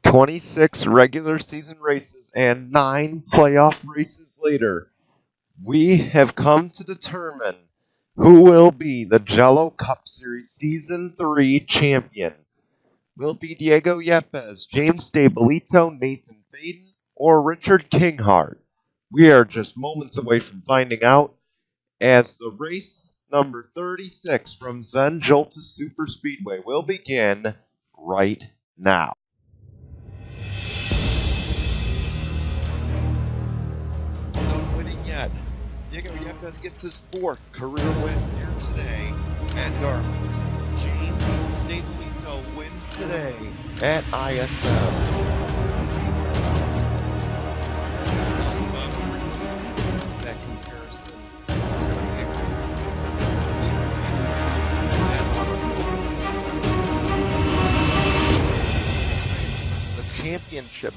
26 regular season races and 9 playoff races later, we have come to determine who will be the Jello Cup Series Season 3 champion. Will it be Diego Yepes, James Stablito, Nathan Faden, or Richard Kinghart? We are just moments away from finding out as the race number 36 from Joltis Super Speedway will begin right now. Not winning yet. Diego Yepes gets his 4th career win here today at Darlington. James Stablito wins today at ISM. That comparison to the championship.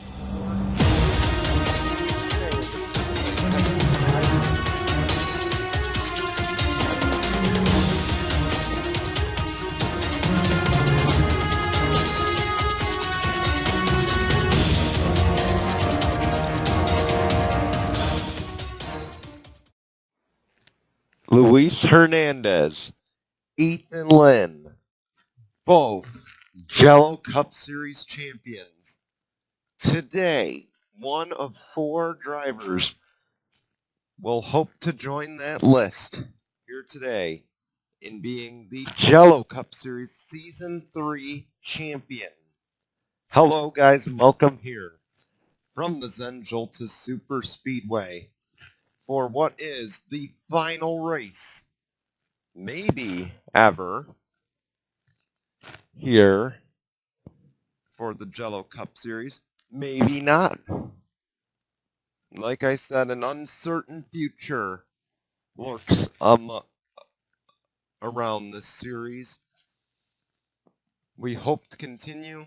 Luis Hernandez, Ethan Lynn, both Jello Cup Series champions. Today, one of 4 drivers will hope to join that list here today in being the Jello Cup Series Season 3 champion. Hello guys, and welcome here from the Joltis Super Speedway for what is the final race, maybe ever, here for the Jello Cup Series. Maybe not. Like I said, an uncertain future lurks around this series. We hope to continue,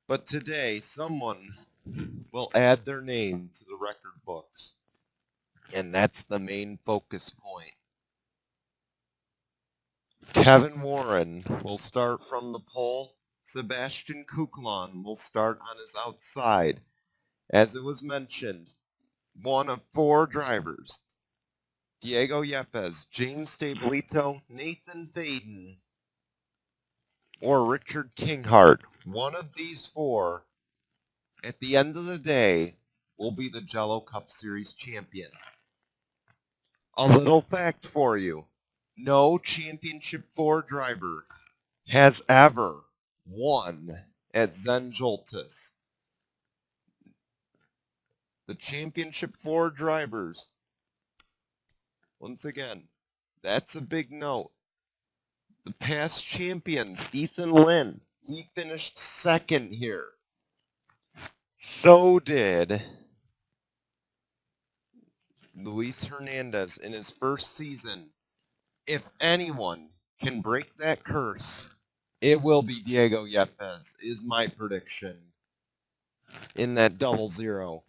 but today someone will add their name to the record books, and that's the main focus point. Kevin Warren will start from the pole. Sebastian Kuklon will start on his outside. As it was mentioned, one of 4 drivers, Diego Yepes, James Stablito, Nathan Faden, or Richard Kinghart, one of these 4, at the end of the day, will be the Jello Cup Series champion. A little fact for you. No Championship 4 driver has ever won at Joltis. The Championship 4 drivers, once again, that's a big note. The past champions, Ethan Lynn, he finished 2nd here. So did Luis Hernandez in his first season. If anyone can break that curse, it will be Diego Yepes, is my prediction, in that 00.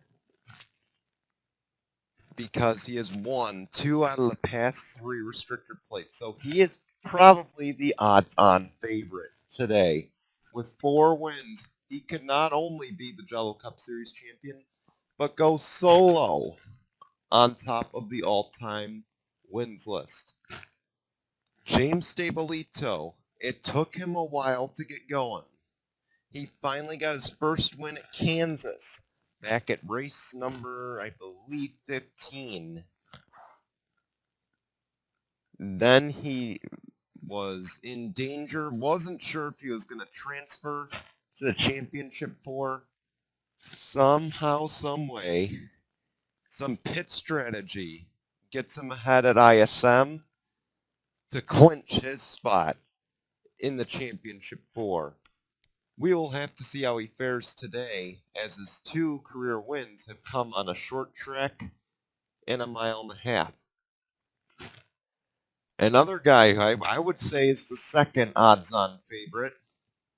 Because he has won 2 out of the past 3 restrictor plates. So he is probably the odds-on favorite today. With 4 wins, he could not only be the Jello Cup Series champion, but go solo on top of the all-time wins list. James Stablito, it took him a while to get going. He finally got his first win at Kansas, back at race number, I believe, 15. Then he was in danger, wasn't sure if he was going to transfer to the Championship 4. Somehow, some way, some pit strategy gets him ahead at ISM to clinch his spot in the Championship 4. We will have to see how he fares today, as his 2 career wins have come on a short track and a 1.5 miles. Another guy who I would say is the 2nd odds-on favorite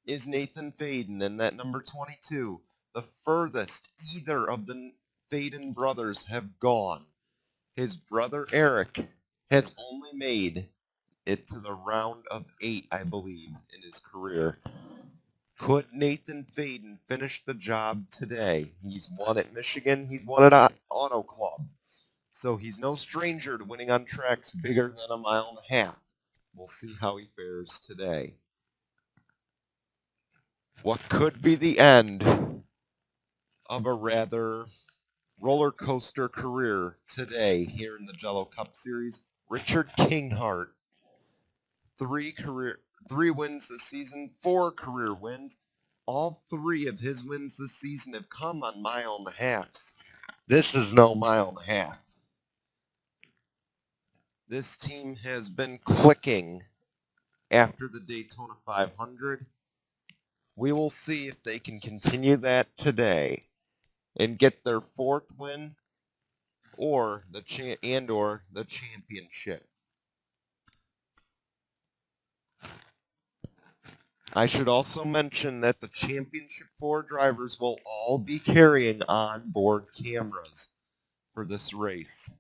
is Nathan Faden in that number 22. The furthest either of the Faden brothers have gone. His brother Eric has only made it to the round of 8, I believe, in his career. Could Nathan Faden finish the job today? He's won at Michigan. He's won at Auto Club. So he's no stranger to winning on tracks bigger than a mile and a half. We'll see how he fares today. What could be the end of a rather roller coaster career today here in the Jello Cup Series? Richard Kinghart, three wins this season, 4 career wins. All 3 of his wins this season have come on mile and a halves. This is no mile and a half. This team has been clicking after the Daytona 500. We will see if they can continue that today and get their 4th win or the championship. I should also mention that the championship 4 drivers will all be carrying on-board cameras for this race.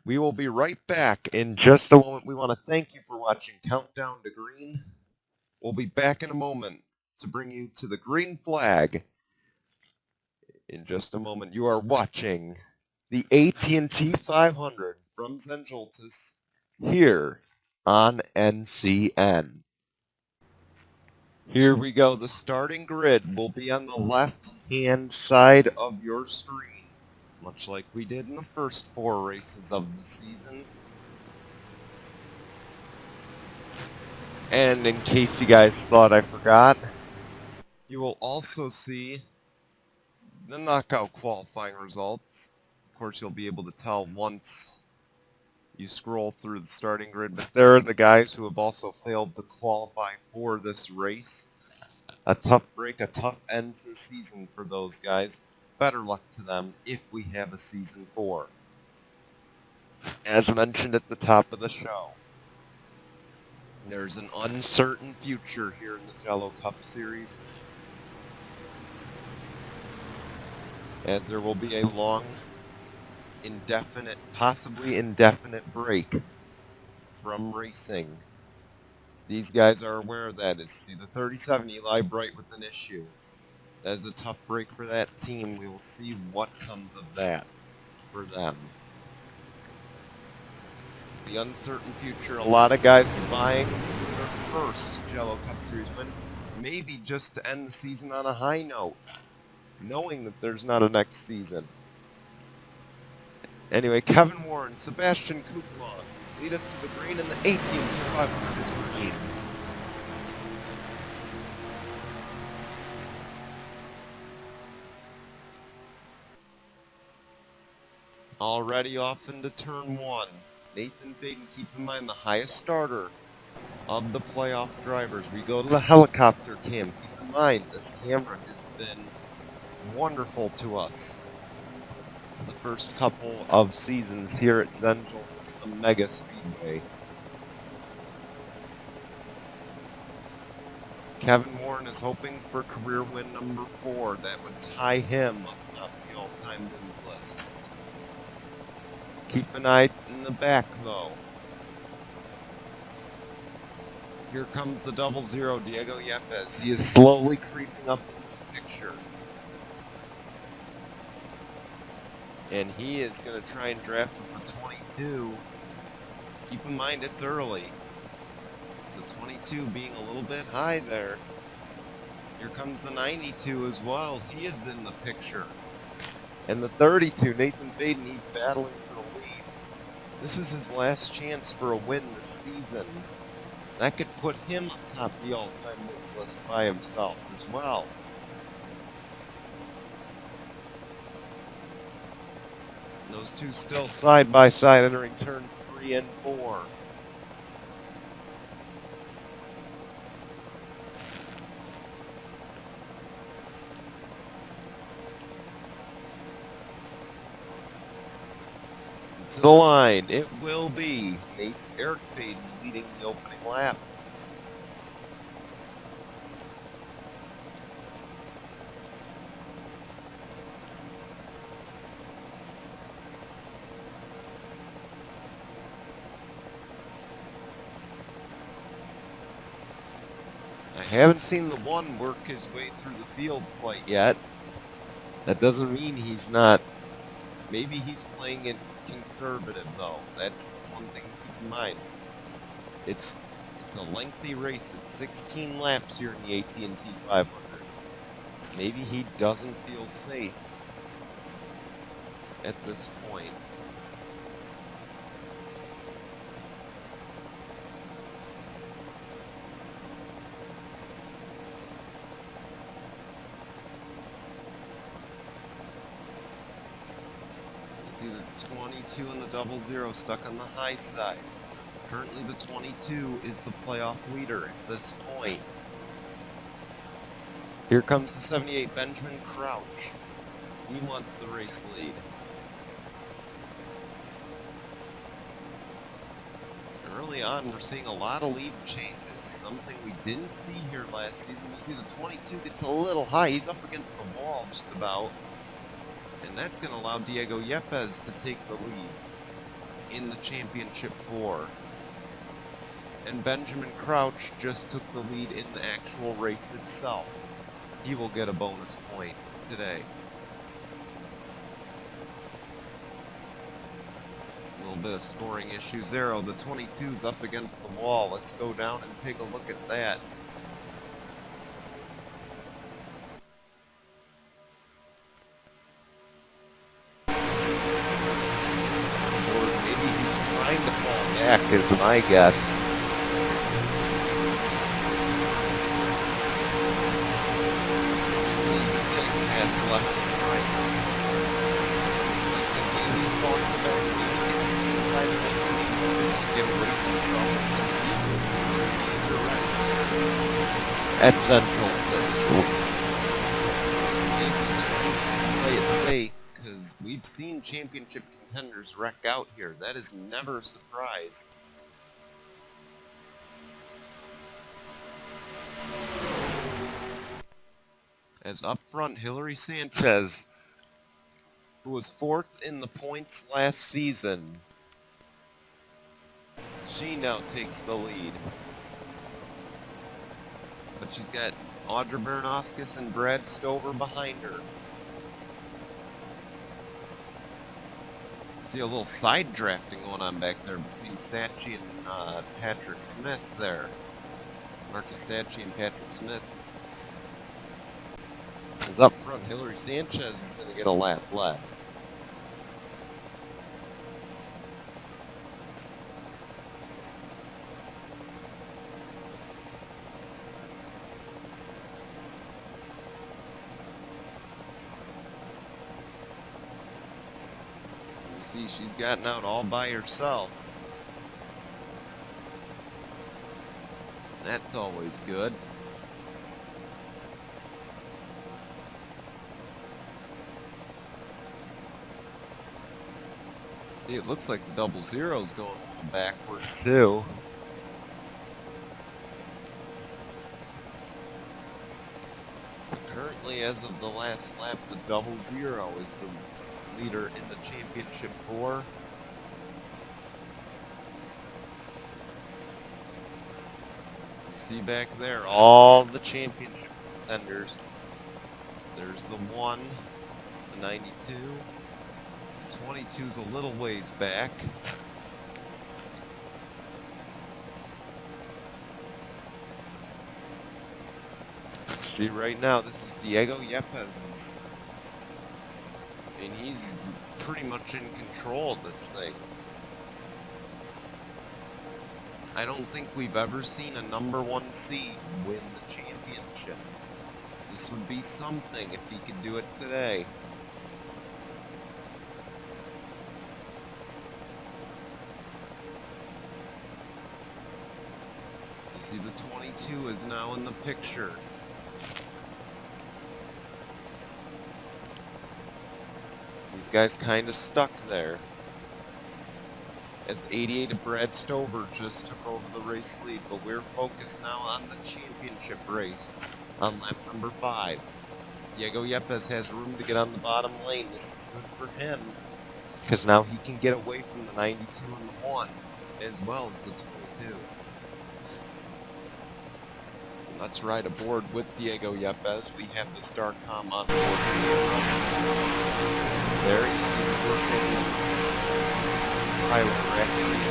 We will be right back in just a moment. We want to thank you for watching Countdown to Green. We'll be back in a moment to bring you to the green flag. In just a moment, you are watching the AT&T 500 from Joltis here on NCN. Here we go. The starting grid will be on the left-hand side of your screen, much like we did in the first 4 races of the season. And in case you guys thought I forgot, you will also see the knockout qualifying results. Of course, you'll be able to tell once you scroll through the starting grid, but there are the guys who have also failed to qualify for this race. A tough break, a tough end to the season for those guys. Better luck to them if we have a season 4. As mentioned at the top of the show, there's an uncertain future here in the Jello Cup Series, as there will be a long, indefinite, possibly indefinite break from racing. These guys are aware of that. See the 37, Eli Bright with an issue. That is a tough break for that team. We will see what comes of that for them. The uncertain future, a lot of guys vying for their first Jello Cup Series win, maybe just to end the season on a high note, knowing that there's not a next season. Anyway, Kevin Warren, Sebastian Kuklon, lead us to the green, and the AT&T 500 is green. Already off into turn 1. Nathan Faden, keep in mind the highest starter of the playoff drivers. We go to the helicopter cam. Keep in mind, this camera has been wonderful to us the first couple of seasons here at Joltis, the Mega Speedway. Kevin Warren is hoping for career win number 4. That would tie him up top of the all-time wins list. Keep an eye in the back, though. Here comes the 00, Diego Yepes. He is slowly creeping up into the picture. And he is going to try and draft with the 22. Keep in mind, it's early. The 22 being a little bit high there. Here comes the 92 as well. He is in the picture. And the 32, Nathan Faden, he's battling for the lead. This is his last chance for a win this season. That could put him up top the all-time wins list by himself as well. And those two still side by side entering turn 3 and 4. To the line, it will be Eric Faden leading the opening lap. Haven't seen the 1 work his way through the field quite yet. That doesn't mean he's not. Maybe he's playing it conservative, though. That's one thing to keep in mind. It's a lengthy race. It's 16 laps here in the AT&T 500. Maybe he doesn't feel safe at this point. See the 22 and the 00 stuck on the high side. Currently the 22 is the playoff leader at this point. Here comes the 78, Benjamin Crouch. He wants the race lead. Early on, we're seeing a lot of lead changes. Something we didn't see here last season. We see the 22 gets a little high. He's up against the wall just about. And that's going to allow Diego Yepes to take the lead in the Championship 4. And Benjamin Crouch just took the lead in the actual race itself. He will get a bonus point today. A little bit of scoring issues there. Oh, the 22's up against the wall. Let's go down and take a look at that. Trying to fall back is my guess. See, he's getting past left and right. Maybe he's falling in the back. Maybe he's trying to make a lead just to get away from the trouble. At Central, maybe he's trying to play it safe. Because we've seen championship contenders wreck out here. That is never a surprise. As up front, Hillary Sanchez, who was 4th in the points last season, she now takes the lead. But she's got Audra Bernoskis and Brad Stover behind her. See a little side drafting going on back there between Sachi and Patrick Smith there. Marcus Sachi and Patrick Smith. As up front, Hillary Sanchez is going to get a lap left. See, she's gotten out all by herself. That's always good. See, it looks like the 00's going backward too. But currently, as of the last lap, the 00 is the leader in the Championship 4. You see back there all the championship contenders. There's the 1, the 92, the 22's a little ways back. See right now, this is Diego Yepes. And he's pretty much in control of this thing. I don't think we've ever seen a #1 seed win the championship. This would be something if he could do it today. You see the 22 is now in the picture. These guys kind of stuck there. As 88 of Brad Stover just took over the race lead, but we're focused now on the championship race on lap number 5. Diego Yepes has room to get on the bottom lane. This is good for him, because now he can get away from the 92 and the 1, as well as the 22. Let's ride aboard with Diego Yepes. We have the Starcom on board. There he sees working Tyler Rackery.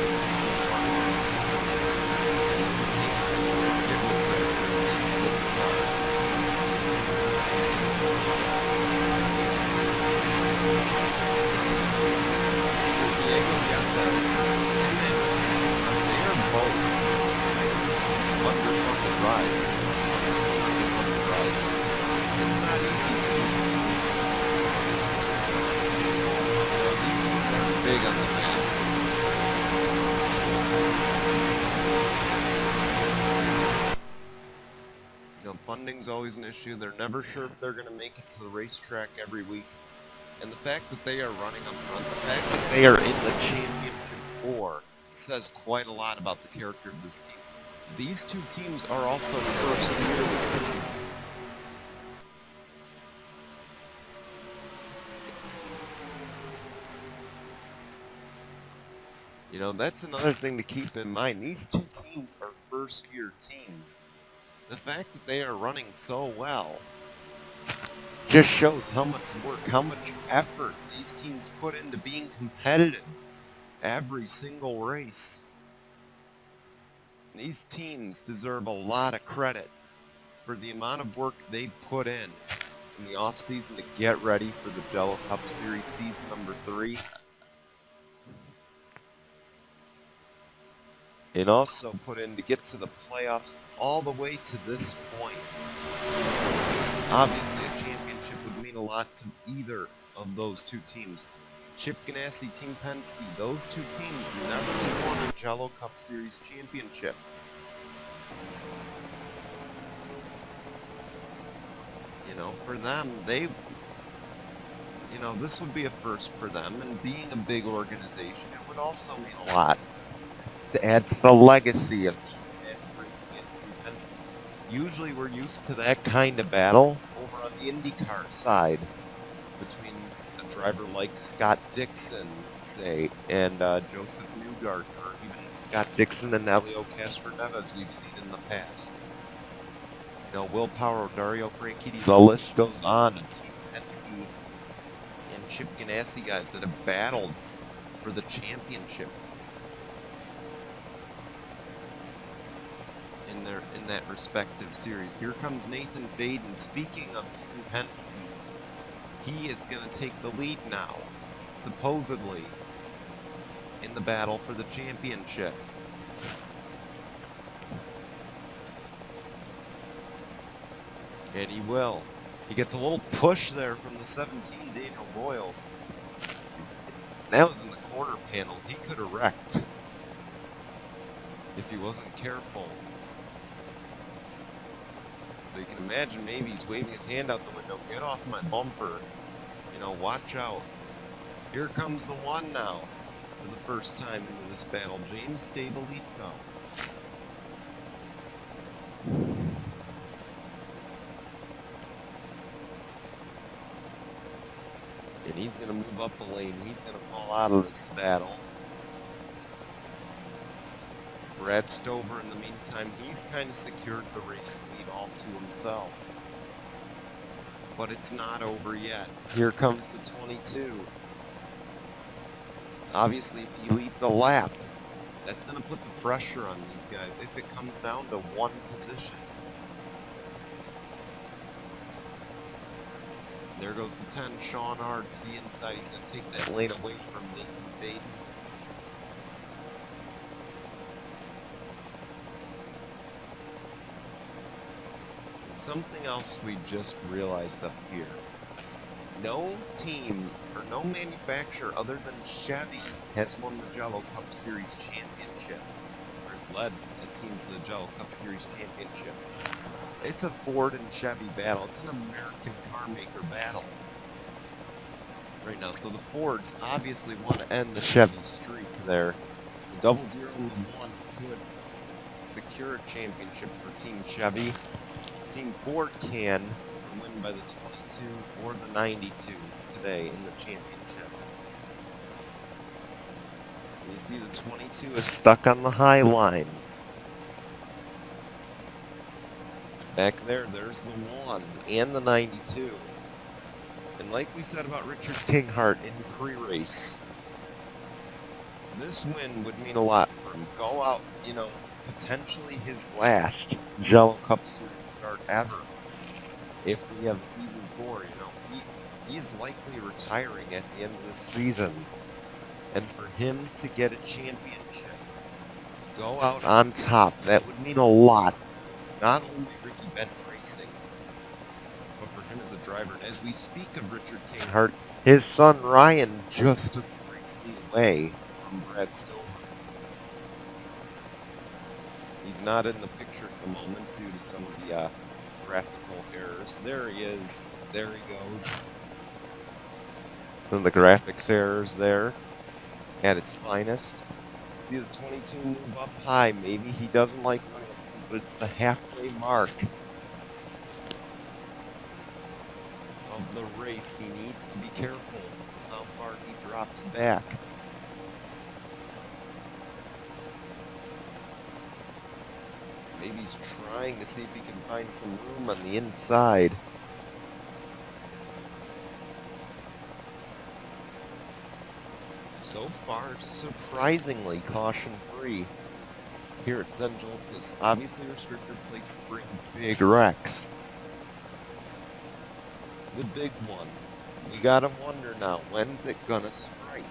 Diego Yepes. They are both underfunded rides. It's not easy for these teams. These teams are big on the map. Funding's always an issue. They're never sure if they're going to make it to the racetrack every week. And the fact that they are running up front, the fact that they are in the championship 4 says quite a lot about the character of this team. These two teams are also first year teams. That's another thing to keep in mind. These two teams are first-year teams. The fact that they are running so well just shows how much work, how much effort these teams put into being competitive every single race. These teams deserve a lot of credit for the amount of work they put in the off-season to get ready for the Jello Cup Series season number 3. And also put in to get to the playoffs all the way to this point. Obviously, a championship would mean a lot to either of those two teams. Chip Ganassi, Team Penske, those two teams never won a Jello Cup Series championship. For them, this would be a first for them, and being a big organization, it would also mean a lot to add to the legacy of Chip Ganassi Racing and Team Penske. Usually we're used to that kind of battle over on the IndyCar side between a driver like Scott Dixon, say, and Joseph Newgarden, or even Scott Dixon and Elio Castroneves we've seen in the past. Will Power, Dario Franchitti, the list goes on of Team Penske and Chip Ganassi guys that have battled for the championship in that respective series. Here comes Nathan Baden. Speaking of Team Penske, he is going to take the lead now, supposedly, in the battle for the championship. And he will. He gets a little push there from the 17, Daniel Royals. That was in the corner panel. He could have wrecked if he wasn't careful. So you can imagine maybe he's waving his hand out the window. Get off my bumper. Watch out. Here comes the one now for the first time into this battle. James Stabilito. And he's going to move up a lane. He's going to fall out of this battle. Brad Stover, in the meantime, he's kind of secured the race lead all to himself. But it's not over yet. Here comes the 22. Obviously, if he leads a lap, that's going to put the pressure on these guys if it comes down to one position. There goes the 10, Sean Hard to the inside. He's going to take that lane away from Nathan Baden. Something else we just realized up here. No team or no manufacturer other than Chevy has won the Jello Cup Series championship, or has led a team to the Jello Cup Series championship. It's a Ford and Chevy battle. It's an American car maker battle right now. So the Fords obviously want to end the Chevy streak there. The 0-0 and 1 could secure a championship for Team Chevy. Team Ford can win by the 22 or the 92 today in the championship. You see the 22 is stuck on the high line. Back there, there's the 1 and the 92. And like we said about Richard Kinghart in pre-race, this win would mean a lot for him. Go out, potentially his last Jello Cup Series start ever. If we have season 4, he is likely retiring at the end of the season. And for him to get a championship, to go out on top, that would mean a lot. Not only Ricky Benton Racing, but for him as a driver. And as we speak of Richard Kinghart, his son Ryan just took the race lead away from Brad Stover. He's not in the picture at the moment due to some of the graphical errors. There he is. There he goes. And the graphics errors there at its finest. See the 22 move up high. Maybe he doesn't like running, but it's the halfway mark of the race. He needs to be careful how far he drops back. Maybe he's trying to see if he can find some room on the inside. So far, surprisingly caution-free here at Joltis. Obviously, restrictor plates bring big wrecks. The big one. We gotta wonder now, when's it gonna strike?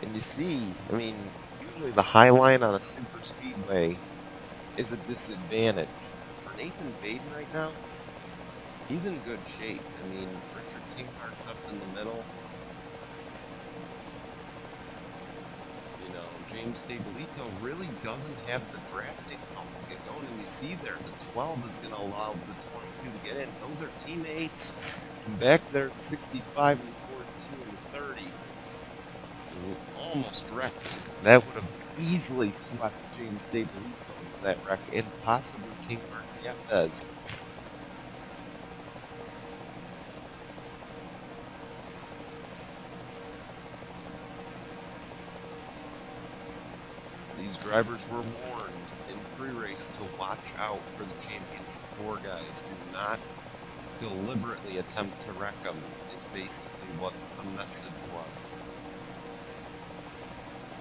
And you see, usually the high line on a super speedway is a disadvantage. For Nathan Baden right now, he's in good shape. Richard Kinghart's up in the middle. James Stabilito really doesn't have the drafting help to get going. And you see there, the 12 is going to allow the 22 to get in. Those are teammates. And back there, 65 and 42 and 30. Almost wrecked. That would have easily swept James Stabilito into that wreck, and possibly Kinghart and Yepes. These drivers were warned in pre-race to watch out for the Championship 4 guys. Do not deliberately attempt to wreck them, is basically what the message was.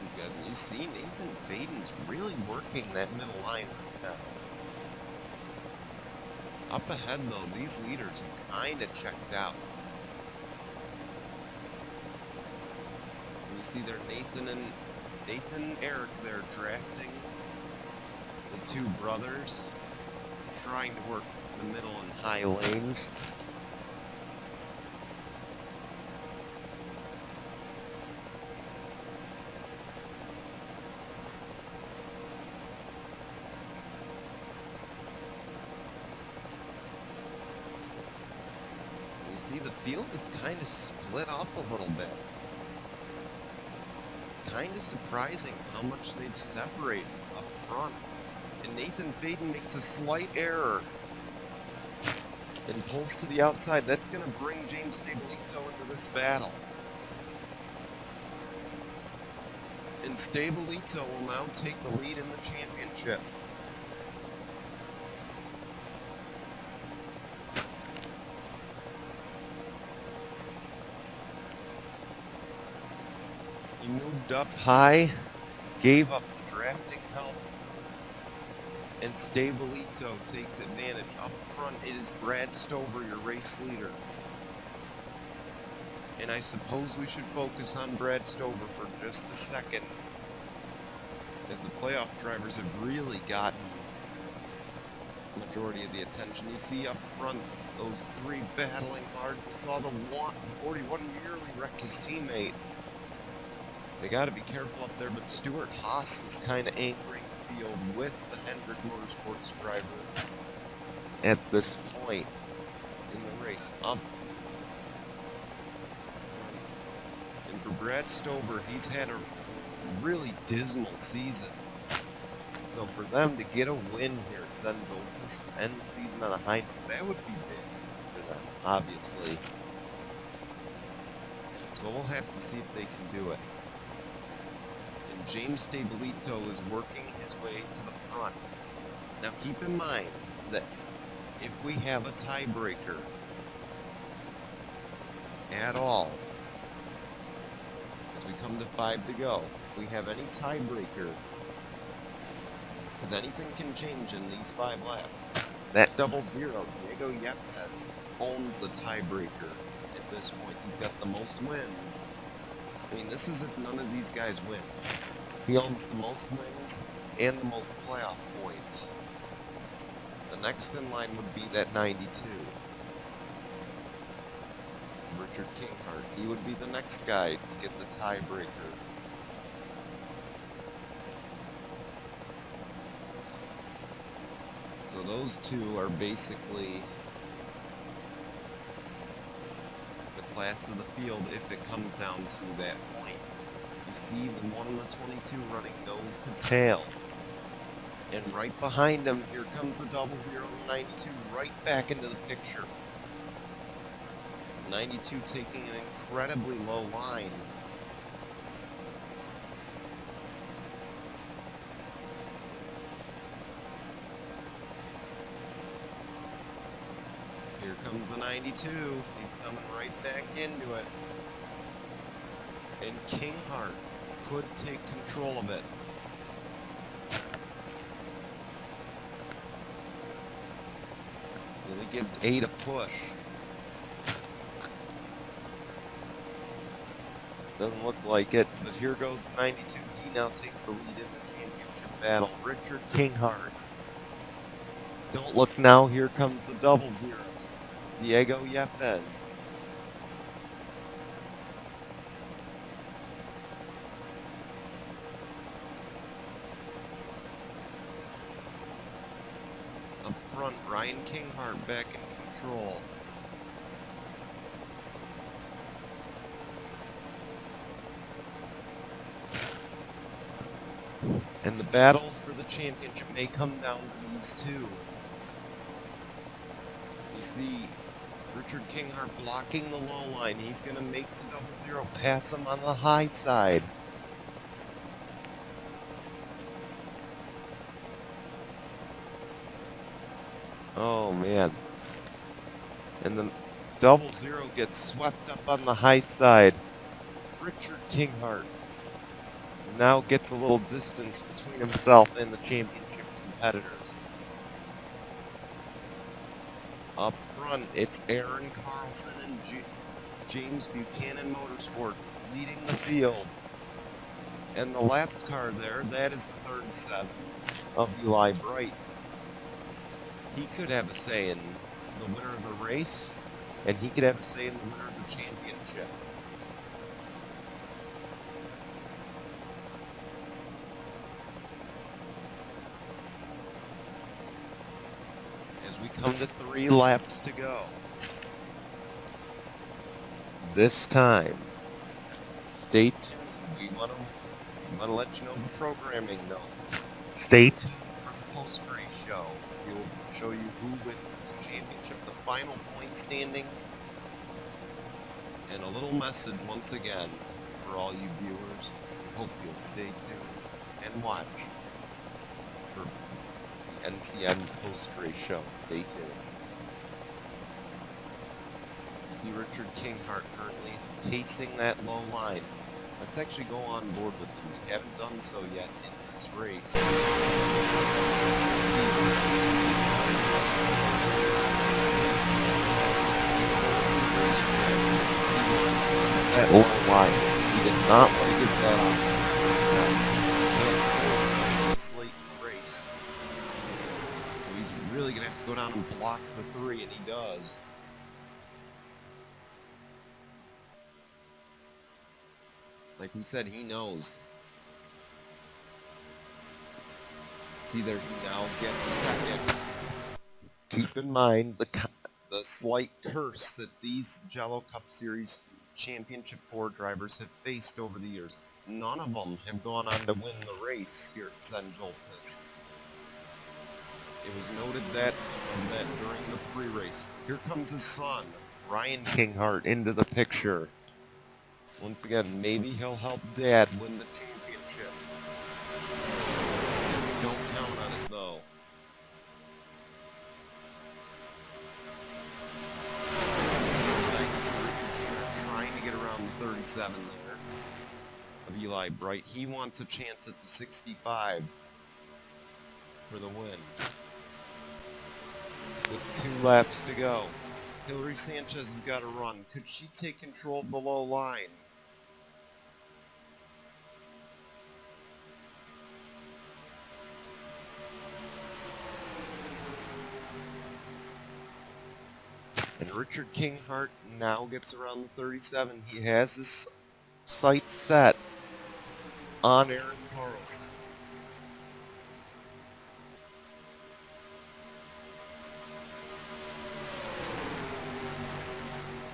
These guys, and you see Nathan Baden's really working that middle line right now. Up ahead though, these leaders kind of checked out. And you see there Nathan and Eric there drafting the two brothers, trying to work the middle and high lanes. You see the field is kind of split up a little bit. Kind of surprising how much they've separated up front. And Nathan Baden makes a slight error and pulls to the outside. That's going to bring James Stabilito into this battle. And Stabilito will now take the lead in the championship. He moved up high, gave up the drafting help, and Stabilito takes advantage. Up front, it is Brad Stover, your race leader. And I suppose we should focus on Brad Stover for just a second, as the playoff drivers have really gotten the majority of the attention. You see up front, those three battling hard. We saw the 41 nearly wreck his teammate. They got to be careful up there, but Stuart Haas is kind of anchoring the field with the Hendrick Motorsports driver at this point in the race. Up. And for Brad Stover, he's had a really dismal season. So for them to get a win here at Joltis and end the season on a high note, that would be big for them, obviously. So we'll have to see if they can do it. James Stabilito is working his way to the front. Now keep in mind this, if we have a tiebreaker at all, as we come to 5 to go, if we have any tiebreaker, because anything can change in these 5 laps, that 0-0, Diego Yepes owns the tiebreaker at this point. He's got the most wins. I mean, this is if none of these guys win. He owns the most wins and the most playoff points. The next in line would be that 92. Richard Kinghart. He would be the next guy to get the tiebreaker. So those two are basically the class of the field if it comes down to that point. You see the 1 and the 22 running nose to tail. And right behind them, here comes the 0-0 and the 92 right back into the picture. 92 taking an incredibly low line. Here comes the 92. He's coming right back into it. And Kinghart could take control of it. Really give 8 a push. Doesn't look like it, but here goes the 92. He now takes the lead in the championship battle. Richard Kinghart. Don't look now, here comes the 0-0. Diego Yepes. Up front, Ryan Kinghart back in control. And the battle for the championship may come down to these two. You see Richard Kinghart blocking the low line. He's going to make the 0-0, pass him on the high side. Oh man. And the 0-0 gets swept up on the high side. Richard Kinghart now gets a little distance between himself and the championship competitors. Up front, it's Aaron Carlson and James Buchanan Motorsports leading the field. And the lap car there, that is the 37 of Eli Bright. He could have a say in the winner of the race, and he could have a say in the winner of the championship. As we come to 3 laps to go. This time, stay tuned. We want to let you know the programming though. Stay tuned for the post-race show. We'll show you who wins the championship, the final point standings, and a little message once again for all you viewers. We hope you'll stay tuned and watch for the NCN post-race show. Stay tuned. You see Richard Kinghart currently pacing that low line. Let's actually go on board with him. We haven't done so yet in this race. That low line. He does not want to give that up. Slate race. So he's really going to have to go down and block the 3, and he does. Like we said, he knows. It's either he now gets second. Keep in mind the slight curse that these Jello Cup Series Championship 4 drivers have faced over the years. None of them have gone on to win the race here at Joltis. It was noted that during the pre-race. Here comes his son, Ryan Kinghart, into the picture. Once again, maybe he'll help Dad win the championship. Don't count on it, 37 there of Eli Bright. He wants a chance at the 65 for the win. With 2 laps to go. Hillary Sanchez has got to run. Could she take control of the low line? And Richard Kinghart now gets around the 37. He has his sights set on Aaron Carlson.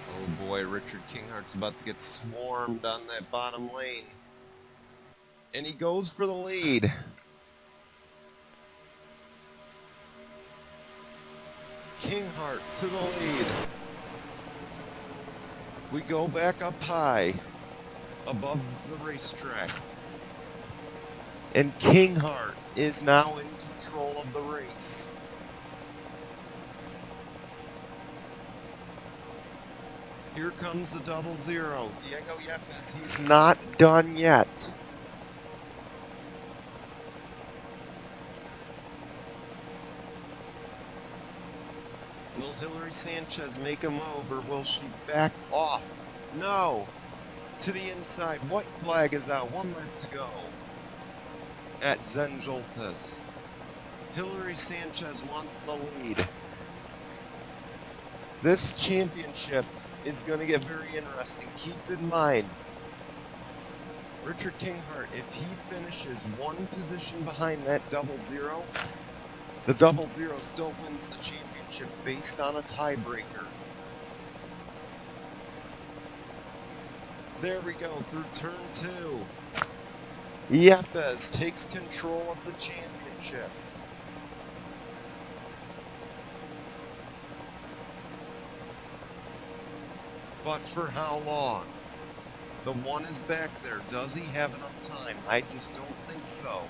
Oh boy, Richard Kinghart's about to get swarmed on that bottom lane. And he goes for the lead. Kinghart to the lead. We go back up high above the racetrack. And Kinghart is now in control of the race. Here comes the 00. Diego Yepes, he's not done yet. Will Hillary Sanchez make a move, or will she back off? No! To the inside. White flag is out. 1 lap to go. At Joltis. Hillary Sanchez wants the lead. This championship is going to get very interesting. Keep in mind, Richard Kinghart, if he finishes 1 position behind that 00, the 00 still wins the championship based on a tiebreaker. There we go, through turn 2. Yepes takes control of the championship. But for how long? The 1 is back there. Does he have enough time? I just don't think so.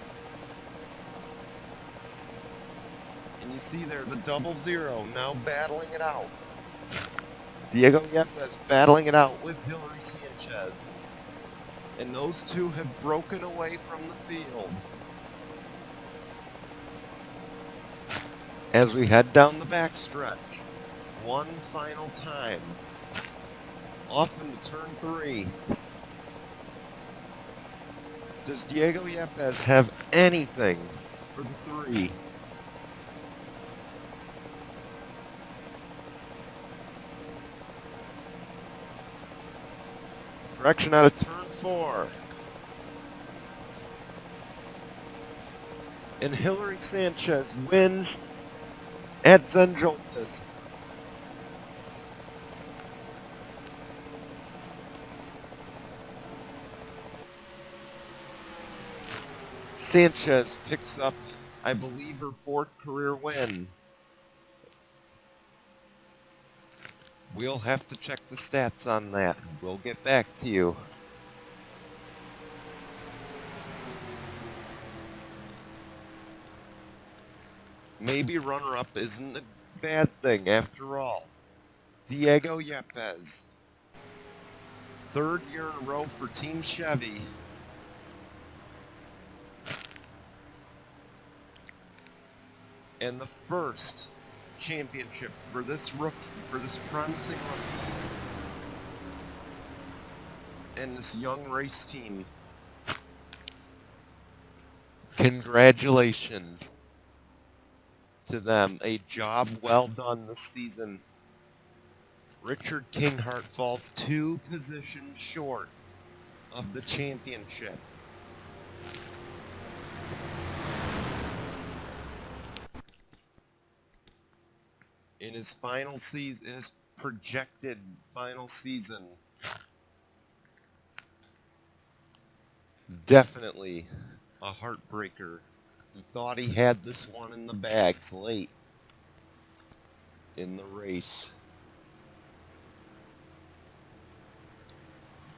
And you see there, the 00 now battling it out. Diego Yepes battling it out with Hillary Sanchez. And those two have broken away from the field. As we head down the backstretch, one final time. Off into turn 3. Does Diego Yepes have anything for the 3? Correction out of turn 4. And Hillary Sanchez wins at Joltis. Sanchez picks up, I believe, her 4th career win. We'll have to check the stats on that. We'll get back to you. Maybe runner-up isn't a bad thing after all. Diego Yepes. 3rd year in a row for Team Chevy. And the first championship for this rookie, for this promising rookie, and this young race team. Congratulations to them. A job well done this season. Richard Kinghart falls 2 positions short of the championship. In his final season, his projected final season. Definitely a heartbreaker. He thought he had this one in the bags late in the race.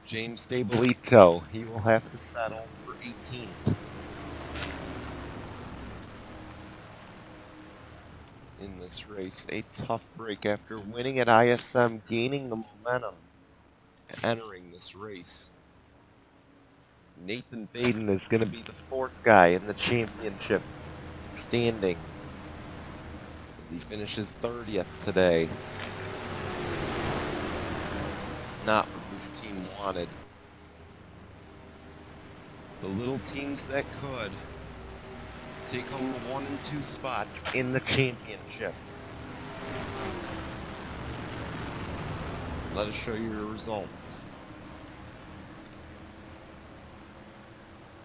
James Stabilito, he will have to settle for 18th in this race. A tough break after winning at ISM, gaining the momentum entering this race. Nathan Faden is going to be the 4th guy in the championship standings as he finishes 30th today. Not what this team wanted. The little teams that could take home the 1 and 2 spots in the championship. Let us show you your results.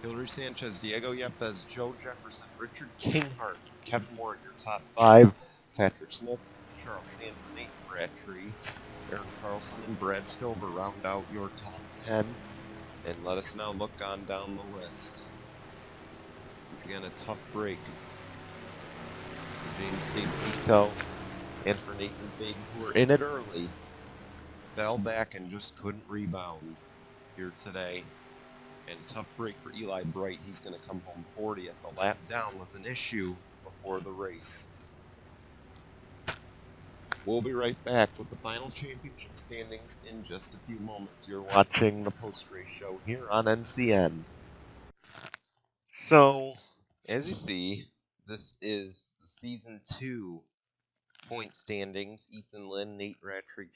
Hillary Sanchez, Diego Yepes, Joe Jefferson, Richard Kinghart, Kevin Moore in your top 5, Patrick Smith, Charles Sanford, Nate Bradtree, Eric Carlson, and Brad Stover round out your top 10. And let us now look on down the list. It's again a tough break for James Dave and for Nathan Faden, who were in it early, fell back and just couldn't rebound here today. And a tough break for Eli Bright. He's going to come home 40th, a lap down with an issue before the race. We'll be right back with the final championship standings in just a few moments. You're watching the post-race show here on NCN. So, as you see, this is the Season 2 point standings. Ethan Lynn, Nate Rattray,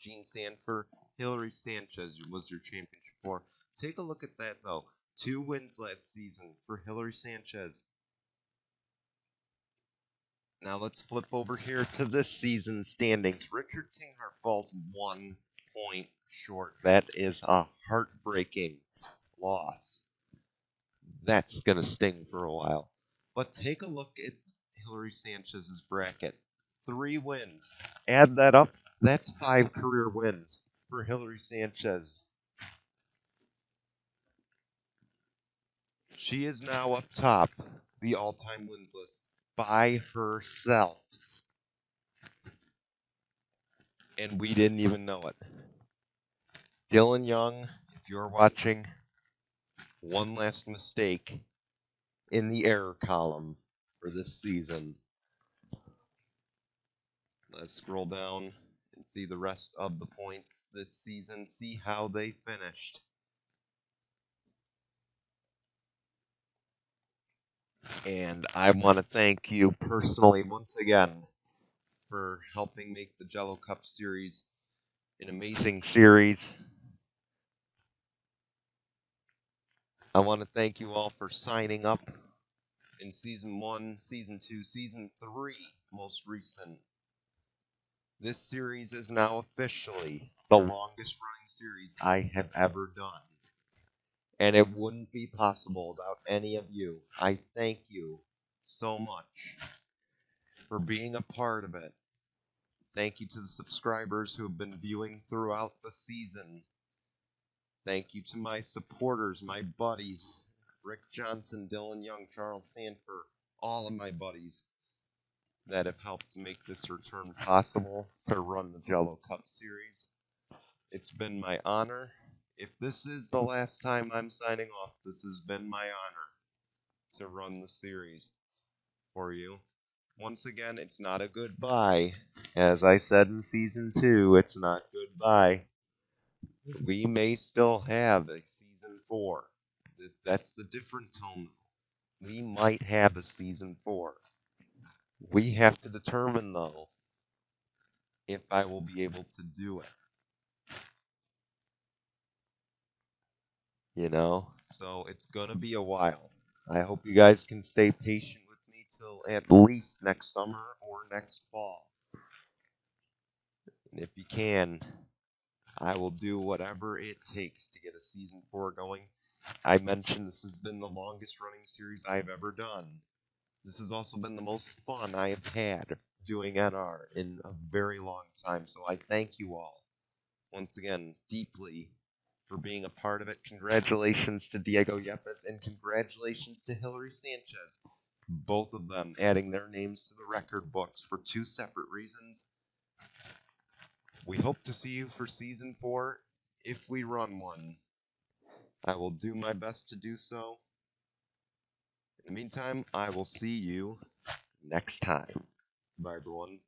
Gene Sanford, Hillary Sanchez was your championship for. Take a look at that, though. 2 wins last season for Hillary Sanchez. Now let's flip over here to this season's standings. Richard Kinghart falls 1 point short. That is a heartbreaking loss. That's going to sting for a while. But take a look at Hillary Sanchez's bracket. 3 wins. Add that up. That's 5 career wins for Hillary Sanchez. She is now up top, the all-time wins list, by herself. And we didn't even know it. Dylan Young, if you're watching, one last mistake in the error column for this season. Let's scroll down and see the rest of the points this season, see how they finished. And I want to thank you personally once again for helping make the Jello Cup series an amazing series. I want to thank you all for signing up in Season 1, Season 2, Season 3, most recent. This series is now officially the longest running series I have ever done. And it wouldn't be possible without any of you. I thank you so much for being a part of it. Thank you to the subscribers who have been viewing throughout the season. Thank you to my supporters, my buddies, Rick Johnson, Dylan Young, Charles Sanford, all of my buddies that have helped make this return possible to run the Jello Cup series. It's been my honor. If this is the last time I'm signing off, this has been my honor to run the series for you. Once again, it's not a goodbye. As I said in Season 2, it's not goodbye. We may still have a Season 4. That's the different tone. We might have a Season 4. We have to determine, though, if I will be able to do it. So it's gonna be a while. I hope you guys can stay patient with me till at least next summer or next fall. And if you can, I will do whatever it takes to get a Season 4 going. I mentioned this has been the longest running series I've ever done. This has also been the most fun I have had doing NR in a very long time. So I thank you all once again deeply for being a part of it. Congratulations to Diego Yepes and congratulations to Hillary Sanchez. Both of them adding their names to the record books for 2 separate reasons. We hope to see you for Season 4 if we run one. I will do my best to do so. In the meantime, I will see you next time. Bye, everyone.